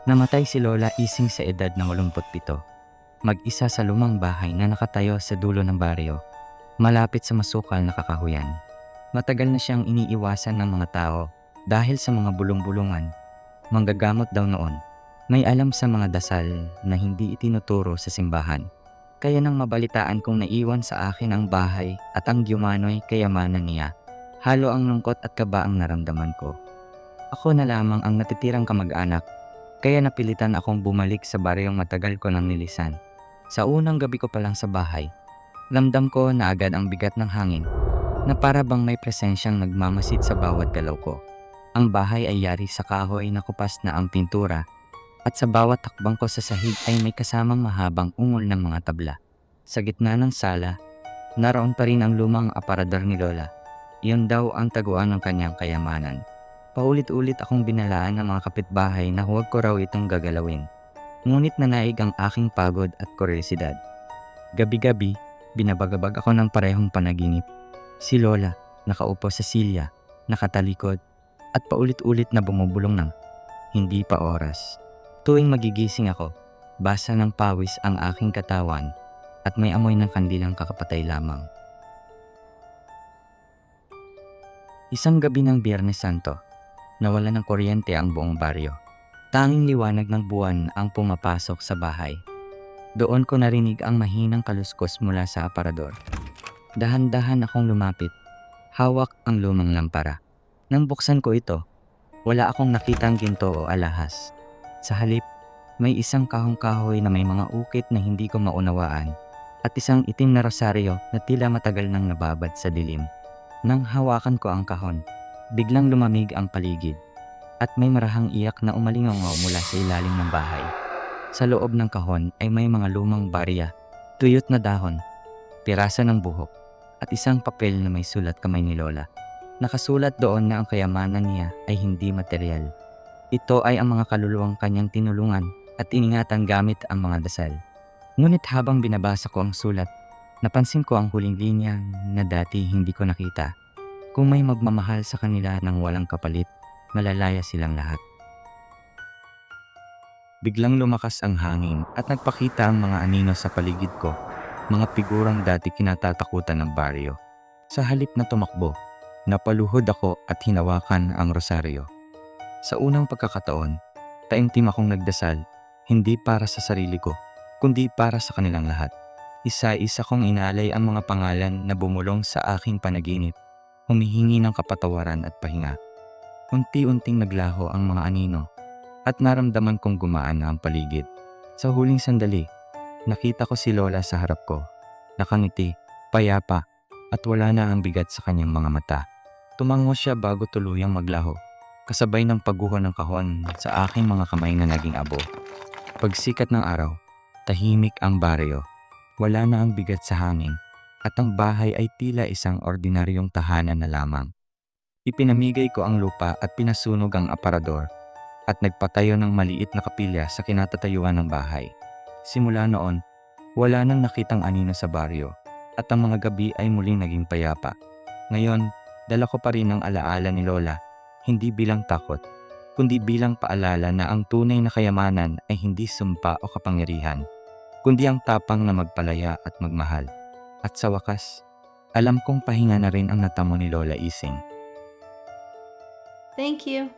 Namatay si Lola Ising sa edad ng 87. Mag-isa sa lumang bahay na nakatayo sa dulo ng baryo, malapit sa masukal na kakahuyan. Matagal na siyang iniiwasan ng mga tao dahil sa mga bulong-bulungan. Manggagamot daw noon. May alam sa mga dasal na hindi itinuturo sa simbahan. Kaya nang mabalitaan kong naiwan sa akin ang bahay at ang gyumano'y kayamanan niya, halo ang lungkot at kaba ang naramdaman ko. Ako na lamang ang natitirang kamag-anak, kaya napilitan akong bumalik sa baryong matagal ko nang nilisan. Sa unang gabi ko pa lang sa bahay, ramdam ko na agad ang bigat ng hangin, na para bang may presensyang nagmamasid sa bawat galaw ko. Ang bahay ay yari sa kahoy na kupas na ang pintura, at sa bawat takbang ko sa sahig ay may kasamang mahabang ungol ng mga tabla. Sa gitna ng sala, naroon pa rin ang lumang aparador ni Lola. Iyon daw ang taguan ng kanyang kayamanan. Paulit-ulit akong binalaan ng mga kapitbahay na huwag ko raw itong gagalawin. Ngunit nanaig ang aking pagod at kuryosidad. Gabi-gabi, binabagabag ako ng parehong panaginip. Si Lola, nakaupo sa silya, nakatalikod, at paulit-ulit na bumubulong ng hindi pa oras. Tuwing magigising ako, basa ng pawis ang aking katawan at may amoy ng kandilang kakapatay lamang. Isang gabi ng Biyernes Santo, nawala ng kuryente ang buong baryo. Tanging liwanag ng buwan ang pumapasok sa bahay. Doon ko narinig ang mahinang kaluskos mula sa aparador. Dahan-dahan akong lumapit. Hawak ang lumang lampara. Nang buksan ko ito, wala akong nakitang ginto o alahas. Sa halip, may isang kahong-kahoy na may mga ukit na hindi ko maunawaan at isang itim na rosaryo na tila matagal nang nababad sa dilim. Nang hawakan ko ang kahon, biglang lumamig ang paligid at may marahang iyak na umalingaw mula sa ilalim ng bahay. Sa loob ng kahon ay may mga lumang barya, tuyot na dahon, piraso ng buhok, at isang papel na may sulat kamay ni Lola. Nakasulat doon na ang kayamanan niya ay hindi material. Ito ay ang mga kaluluwang kanyang tinulungan at iningatan gamit ang mga dasal. Ngunit habang binabasa ko ang sulat, napansin ko ang huling linya na dati hindi ko nakita. Kung may magmamahal sa kanila ng walang kapalit, malalaya silang lahat. Biglang lumakas ang hangin at nagpakita ang mga anino sa paligid ko, mga figurang dati kinatatakutan ng baryo. Sa halip na tumakbo, napaluhod ako at hinawakan ang rosaryo. Sa unang pagkakataon, taimtim akong nagdasal, hindi para sa sarili ko, kundi para sa kanilang lahat. Isa-isa kong inalay ang mga pangalan na bumulong sa aking panaginip, humihingi ng kapatawaran at pahinga. Unti-unting naglaho ang mga anino at naramdaman kong gumaan na ang paligid. Sa huling sandali, nakita ko si Lola sa harap ko, nakangiti, payapa, at wala na ang bigat sa kanyang mga mata. Tumango siya bago tuluyang maglaho, kasabay ng pagguho ng kahon sa aking mga kamay na naging abo. Pagsikat ng araw, tahimik ang baryo. Wala na ang bigat sa hangin at ang bahay ay tila isang ordinaryong tahanan na lamang. Ipinamigay ko ang lupa at pinasunog ang aparador at nagpatayo ng maliit na kapilya sa kinatatayuan ng bahay. Simula noon, wala nang nakitang anino sa baryo at ang mga gabi ay muling naging payapa. Ngayon, dala ko pa rin ang alaala ni Lola, hindi bilang takot, kundi bilang paalala na ang tunay na kayamanan ay hindi sumpa o kapangyarihan, kundi ang tapang na magpalaya at magmahal. At sa wakas, alam kong pahinga na rin ang natamo ni Lola Ising. Thank you.